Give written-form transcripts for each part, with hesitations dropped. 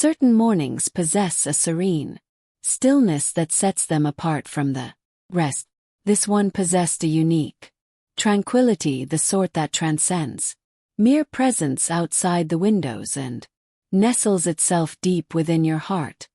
Certain mornings possess a serene stillness that sets them apart from the rest. This one possessed a unique tranquility, the sort that transcends mere presence outside the windows and nestles itself deep within your heart.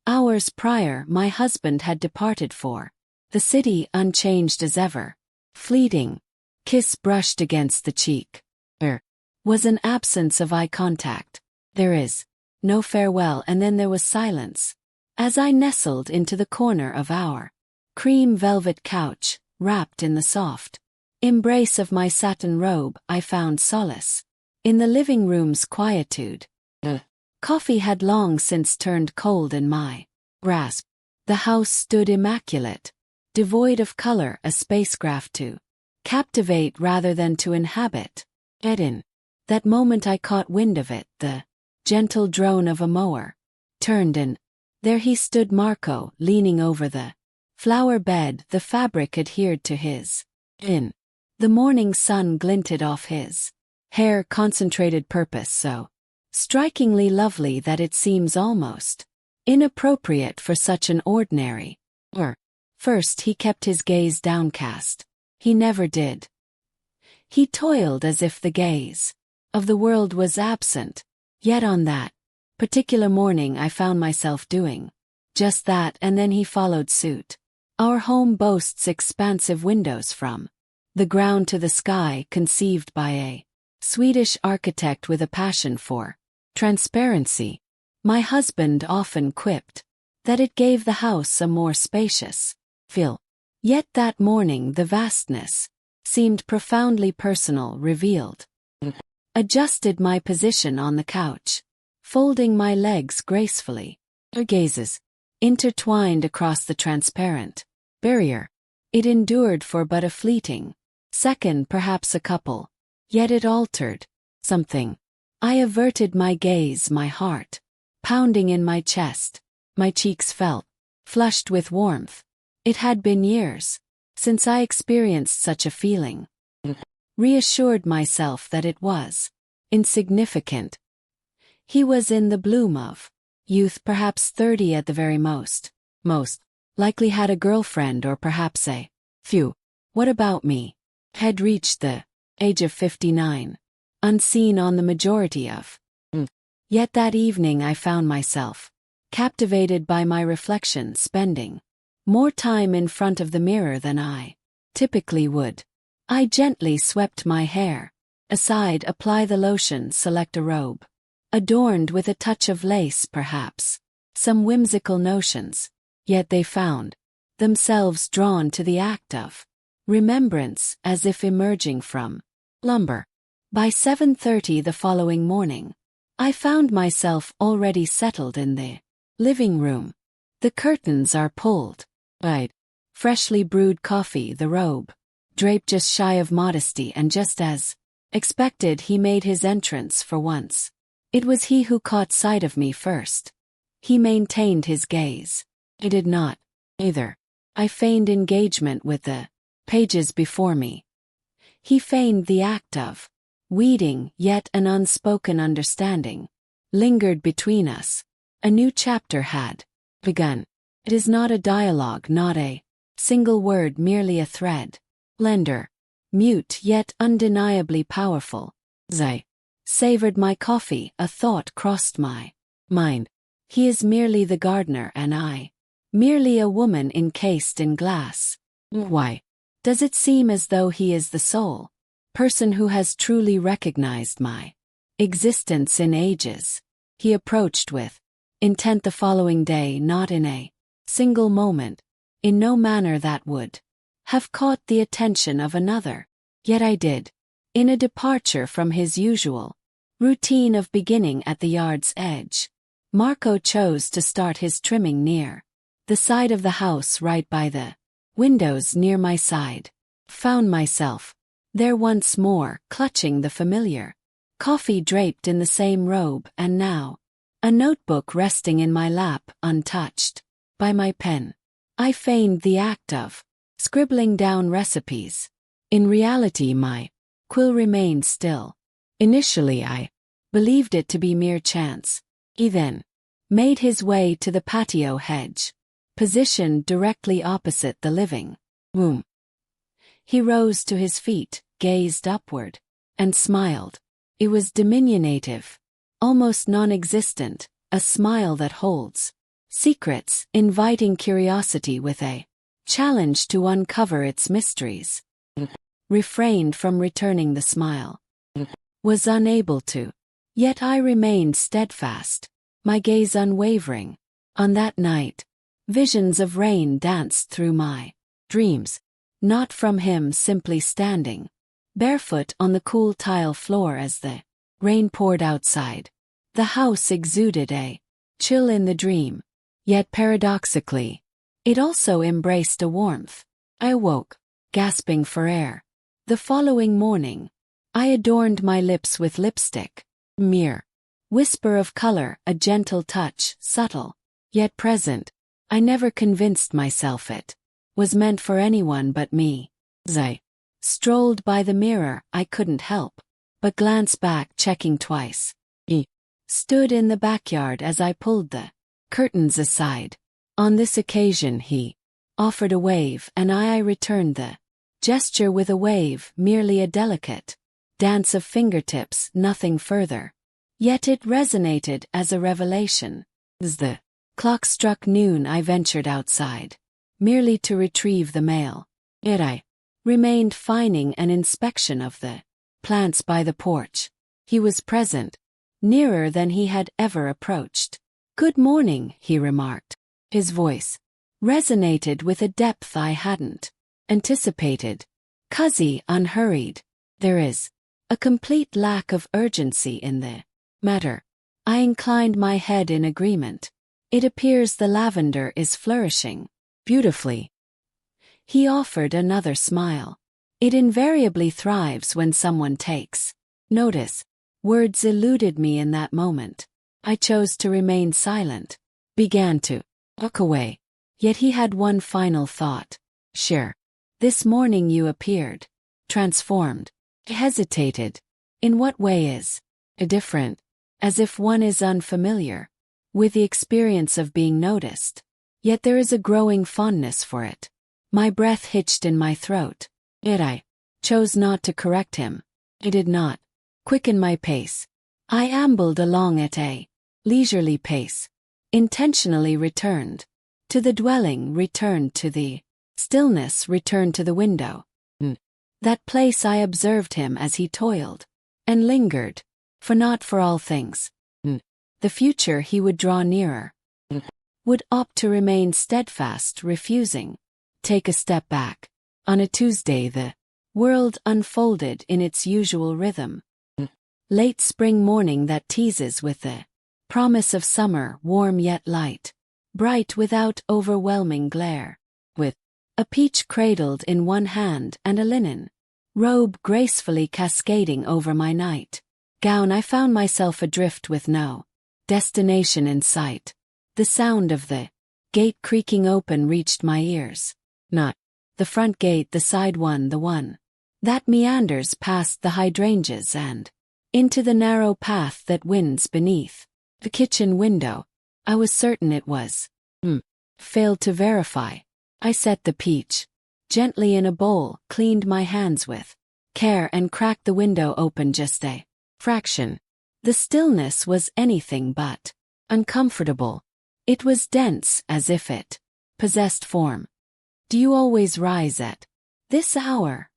Hours prior, my husband had departed for the city, unchanged as ever. Fleeting kiss brushed against the cheek. There was an absence of eye contact. There is no farewell, and then there was silence. As I nestled into the corner of our cream velvet couch, wrapped in the soft embrace of my satin robe, I found solace in the living room's quietude. The coffee had long since turned cold in my grasp. The house stood immaculate, devoid of color, a spacecraft to captivate rather than to inhabit. Yet in that moment I caught wind of it, the gentle drone of a mower. Turned, and there he stood, Marco, leaning over the flower bed, the fabric adhered to his chin. The morning sun glinted off his hair, concentrated purpose so strikingly lovely that it seems almost inappropriate for such an ordinary. First he kept his gaze downcast. He never did. He toiled as if the gaze of the world was absent. Yet on that particular morning I found myself doing just that, and then he followed suit. Our home boasts expansive windows from the ground to the sky, conceived by a Swedish architect with a passion for transparency. My husband often quipped that it gave the house a more spacious feel. Yet that morning the vastness seemed profoundly personal, revealed. Adjusted my position on the couch, folding my legs gracefully. Our gazes intertwined across the transparent barrier. It endured for but a fleeting second, perhaps a couple. Yet it altered something. I averted my gaze, my heart pounding in my chest. My cheeks felt flushed with warmth. It had been years since I experienced such a feeling. Reassured myself that it was insignificant. He was in the bloom of youth, perhaps 30 at the very most. Most likely had a girlfriend, or perhaps a few. What about me? Had reached the age of 59, unseen on the majority of. Yet that evening I found myself captivated by my reflection, spending more time in front of the mirror than I typically would. I gently swept my hair aside, apply the lotion, select a robe adorned with a touch of lace, perhaps some whimsical notions. Yet they found themselves drawn to the act of remembrance, as if emerging from lumber. By 7:30 the following morning, I found myself already settled in the living room. The curtains are pulled. Freshly brewed coffee, the robe draped just shy of modesty, and just as expected he made his entrance for once. It was he who caught sight of me first. He maintained his gaze. I did not, either. I feigned engagement with the pages before me. He feigned the act of weeding, yet an unspoken understanding lingered between us. A new chapter had begun. It is not a dialogue, not a single word, merely a thread. Slender, mute, yet undeniably powerful. As I savored my coffee, a thought crossed my mind. He is merely the gardener, and I merely a woman encased in glass. Why does it seem as though he is the sole person who has truly recognized my existence in ages? He approached with intent the following day, not in a single moment, in no manner that would have caught the attention of another. Yet I did. In a departure from his usual routine of beginning at the yard's edge, Marco chose to start his trimming near the side of the house, right by the windows near my side. Found myself there once more, clutching the familiar coffee draped in the same robe, and now a notebook resting in my lap, untouched by my pen. I feigned the act of scribbling down recipes. In reality my quill remained still. Initially I believed it to be mere chance. He then made his way to the patio hedge, positioned directly opposite the living room. He rose to his feet, gazed upward, and smiled. It was diminutive, almost non-existent, a smile that holds secrets, inviting curiosity with a challenge to uncover its mysteries. Refrained from returning the smile. Was unable to. Yet I remained steadfast, my gaze unwavering. On that night, visions of rain danced through my dreams, not from him simply standing barefoot on the cool tile floor as the rain poured outside. The house exuded a chill in the dream, yet paradoxically, it also embraced a warmth. I awoke, gasping for air. The following morning, I adorned my lips with lipstick. Mere whisper of color, a gentle touch, subtle, yet present. I never convinced myself it was meant for anyone but me. As I strolled by the mirror, I couldn't help but glance back, checking twice. He stood in the backyard as I pulled the curtains aside. On this occasion he offered a wave, and I returned the gesture with a wave, merely a delicate dance of fingertips, nothing further. Yet it resonated as a revelation. As the clock struck noon, I ventured outside, merely to retrieve the mail. Yet I remained, fining an inspection of the plants by the porch. He was present, nearer than he had ever approached. "Good morning," he remarked. His voice resonated with a depth I hadn't anticipated. Cozy, unhurried. There is a complete lack of urgency in the matter. I inclined my head in agreement. It appears the lavender is flourishing beautifully. He offered another smile. It invariably thrives when someone takes notice. Words eluded me in that moment. I chose to remain silent, began to look away. Yet he had one final thought. "Sure. This morning you appeared transformed." I hesitated. "In what way is it different?" As if one is unfamiliar with the experience of being noticed. Yet there is a growing fondness for it. My breath hitched in my throat. Yet I chose not to correct him. I did not quicken my pace. I ambled along at a leisurely pace, intentionally returned to the dwelling, returned to the stillness, returned to the window. That place I observed him as he toiled and lingered, for not for all things. The future he would draw nearer, would opt to remain steadfast, refusing take a step back. On a Tuesday the world unfolded in its usual rhythm. Late spring morning that teases with the promise of summer, warm yet light, bright without overwhelming glare. With a peach cradled in one hand and a linen robe gracefully cascading over my night gown, I found myself adrift with no destination in sight. The sound of the gate creaking open reached my ears. Not the front gate, the side one, the one that meanders past the hydrangeas and into the narrow path that winds beneath the kitchen window. I was certain it was. Failed to verify. I set the peach gently in a bowl, cleaned my hands with care, and cracked the window open just a fraction. The stillness was anything but uncomfortable. It was dense, as if it possessed form. "Do you always rise at this hour?"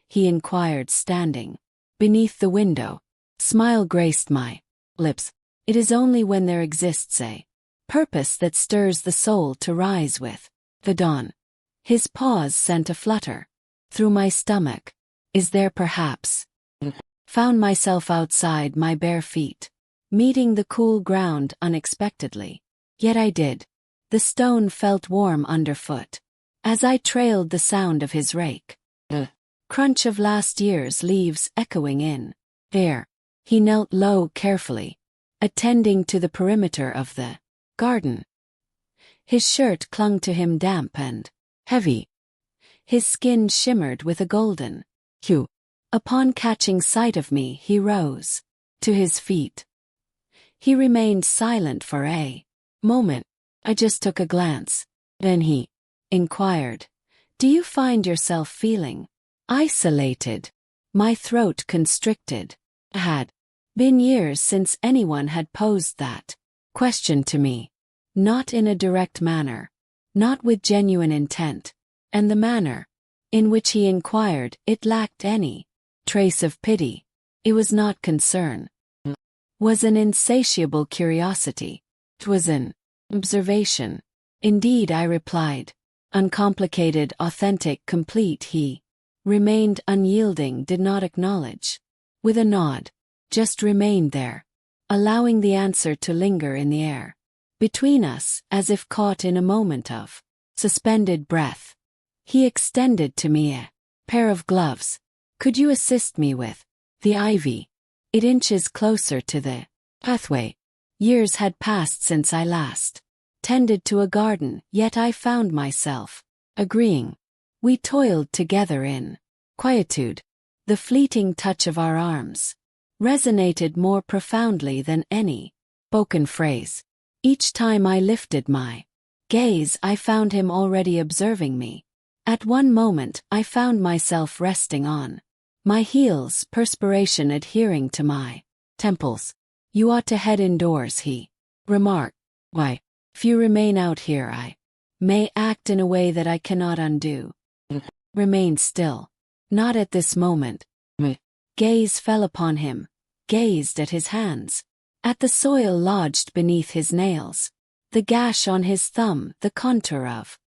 he inquired, standing beneath the window. Smile graced my lips. "It is only when there exists a purpose that stirs the soul to rise with the dawn." His pause sent a flutter through my stomach. "Is there perhaps?" Found myself outside, my bare feet meeting the cool ground unexpectedly. Yet I did. The stone felt warm underfoot as I trailed the sound of his rake. The crunch of last year's leaves echoing in air. He knelt low, carefully attending to the perimeter of the garden. His shirt clung to him, damp and heavy. His skin shimmered with a golden hue. Upon catching sight of me, he rose to his feet. He remained silent for a moment. I just took a glance. Then he inquired, "Do you find yourself feeling isolated?" My throat constricted. It had been years since anyone had posed that question to me. Not in a direct manner. Not with genuine intent. And the manner in which he inquired, it lacked any trace of pity. It was not concern. It was an insatiable curiosity. It was an observation. "Indeed," I replied. Uncomplicated, authentic, complete. He remained unyielding, did not acknowledge. With a nod, just remained there, allowing the answer to linger in the air between us, as if caught in a moment of suspended breath. He extended to me a pair of gloves. "Could you assist me with the ivy?" It inches closer to the pathway. Years had passed since I last tended to a garden, yet I found myself agreeing. We toiled together in quietude. The fleeting touch of our arms resonated more profoundly than any spoken phrase. Each time I lifted my gaze, I found him already observing me. At one moment, I found myself resting on my heels, perspiration adhering to my temples. "You ought to head indoors," he remarked. "Why? If you remain out here, I may act in a way that I cannot undo." Remained still. "Not at this moment." My gaze fell upon him, gazed at his hands, at the soil lodged beneath his nails, the gash on his thumb, the contour of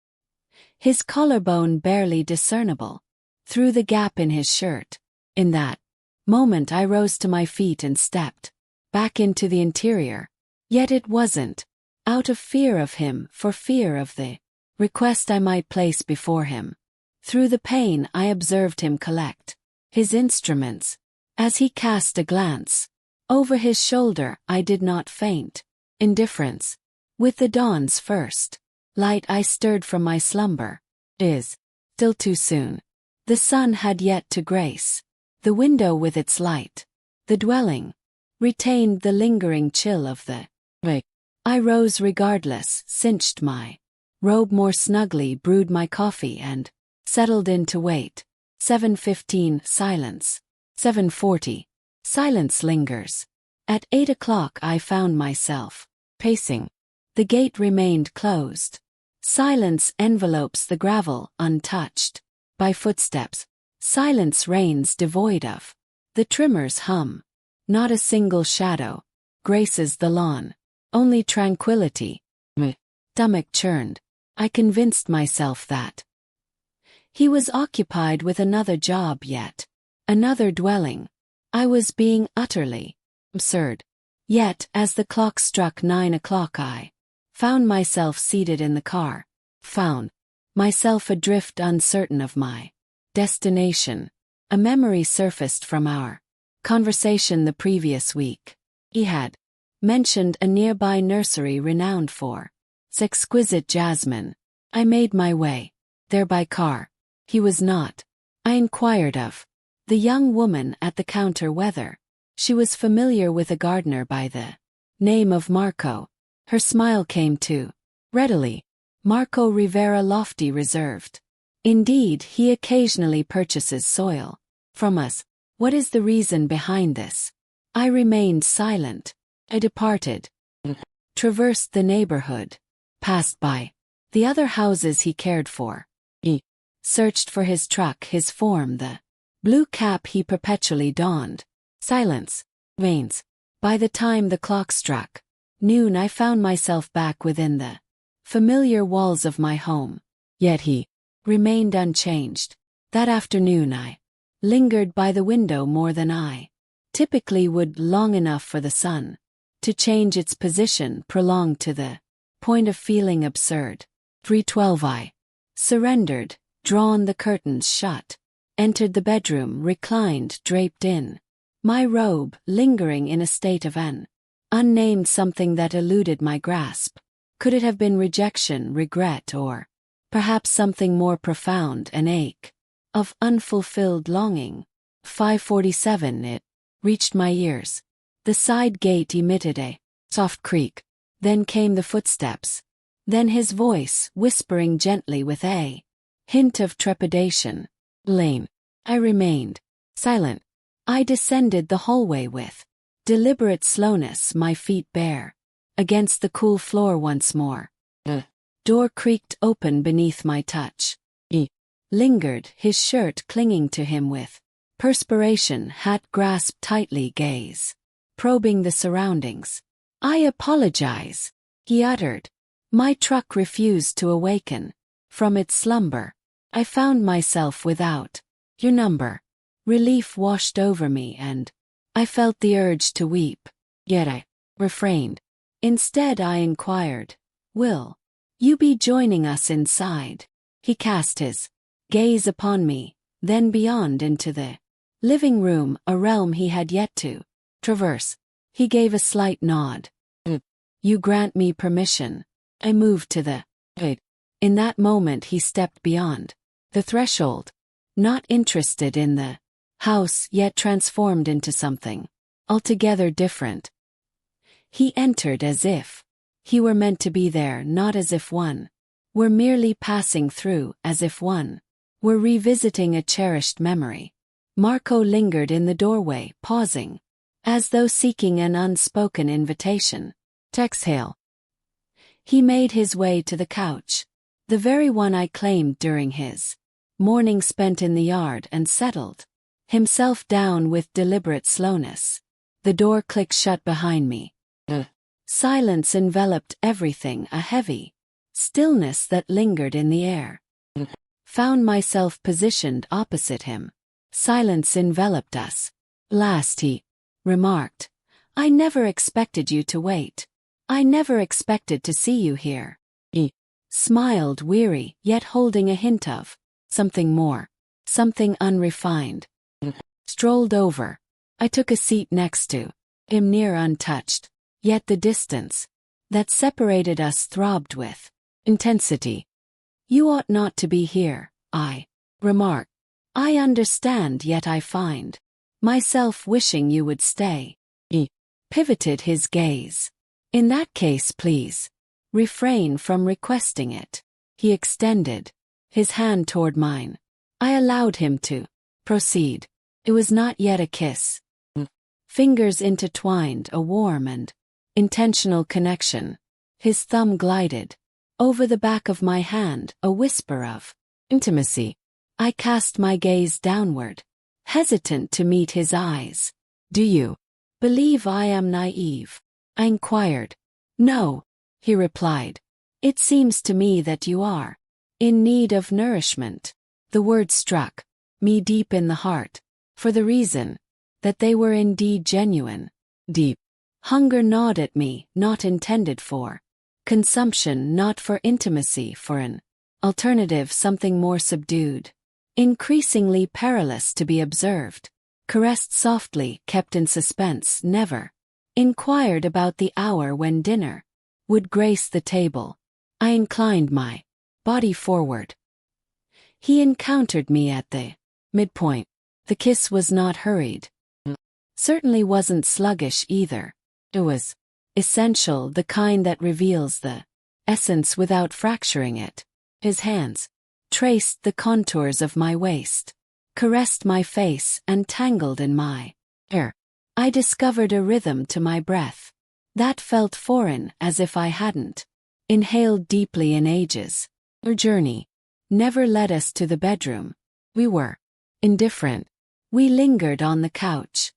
his collarbone barely discernible through the gap in his shirt. In that moment I rose to my feet and stepped back into the interior. Yet it wasn't out of fear of him, for fear of the request I might place before him. Through the pain I observed him collect his instruments. As he cast a glance over his shoulder, I did not faint. Indifference. With the dawn's first light I stirred from my slumber. It is still too soon. The sun had yet to grace the window with its light. The dwelling retained the lingering chill of the week. I rose regardless, cinched my robe more snugly, brewed my coffee and settled in to wait. 7:15, silence. 7:40. Silence lingers. At 8 o'clock I found myself pacing. The gate remained closed. Silence envelopes the gravel, untouched by footsteps. Silence reigns devoid of the trimmer's hum. Not a single shadow graces the lawn. Only tranquility. My stomach churned. I convinced myself that he was occupied with another job yet. Another dwelling. I was being utterly absurd. Yet, as the clock struck 9 o'clock, I found myself seated in the car. Found myself adrift, uncertain of my destination. A memory surfaced from our conversation the previous week. He had mentioned a nearby nursery renowned for its exquisite jasmine. I made my way there by car. He was not. I inquired of the young woman at the counter whether she was familiar with a gardener by the name of Marco. Her smile came too readily. Marco Rivera, lofty, reserved. Indeed, he occasionally purchases soil from us. What is the reason behind this? I remained silent. I departed, traversed the neighborhood, passed by the other houses he cared for. He searched for his truck, his form, the blue cap he perpetually donned. Silence reigns. By the time the clock struck noon, I found myself back within the familiar walls of my home. Yet he remained unchanged. That afternoon I lingered by the window more than I typically would, long enough for the sun to change its position, prolonged to the point of feeling absurd. 3:12 I surrendered, drawn the curtains shut, entered the bedroom, reclined, draped in my robe, lingering in a state of an unnamed something that eluded my grasp. Could it have been rejection, regret, or perhaps something more profound, an ache of unfulfilled longing? 5:47 It reached my ears. The side gate emitted a Soft creak. Then came the footsteps. Then his voice, whispering gently with a hint of trepidation. Lane. I remained silent. I descended the hallway with deliberate slowness, my feet bare against the cool floor once more. The door creaked open beneath my touch. He lingered, his shirt clinging to him with perspiration, hat grasped tightly, gaze probing the surroundings. I apologize, he uttered. My truck refused to awaken from its slumber. I found myself without your number. Relief washed over me and I felt the urge to weep. Yet I refrained. Instead I inquired, will you be joining us inside? He cast his gaze upon me, then beyond into the living room, a realm he had yet to traverse. He gave a slight nod. You grant me permission. I moved to the gate. In that moment he stepped beyond the threshold, not interested in the house, yet transformed into something altogether different. He entered as if he were meant to be there, not as if one were merely passing through, as if one were revisiting a cherished memory. Marco lingered in the doorway, pausing, as though seeking an unspoken invitation to exhale. He made his way to the couch, the very one I claimed during his morning spent in the yard, and settled himself down with deliberate slowness. The door clicked shut behind me. Silence enveloped everything, a heavy stillness that lingered in the air. Found myself positioned opposite him. Silence enveloped us. Last, he remarked, I never expected you to wait. I never expected to see you here. He smiled, weary, yet holding a hint of something more, something unrefined. Strolled over. I took a seat next to him, near, untouched, yet the distance that separated us throbbed with intensity. You ought not to be here, I remarked. I understand, yet I find myself wishing you would stay. He pivoted his gaze. In that case, please refrain from requesting it. He extended his hand toward mine. I allowed him to proceed. It was not yet a kiss. Fingers intertwined, a warm and intentional connection. His thumb glided over the back of my hand, a whisper of intimacy. I cast my gaze downward, hesitant to meet his eyes. Do you believe I am naive? I inquired. No, he replied. It seems to me that you are in need of nourishment. The words struck me deep in the heart, for the reason that they were indeed genuine. Deep hunger gnawed at me, not intended for consumption, not for intimacy, for an alternative, something more subdued, increasingly perilous to be observed, caressed softly, kept in suspense, never inquired about the hour when dinner would grace the table. I inclined my body forward. He encountered me at the midpoint. The kiss was not hurried. Certainly wasn't sluggish either. It was essential, the kind that reveals the essence without fracturing it. His hands traced the contours of my waist, caressed my face, and tangled in my hair. I discovered a rhythm to my breath that felt foreign, as if I hadn't inhaled deeply in ages. Our journey never led us to the bedroom. We were indifferent. We lingered on the couch,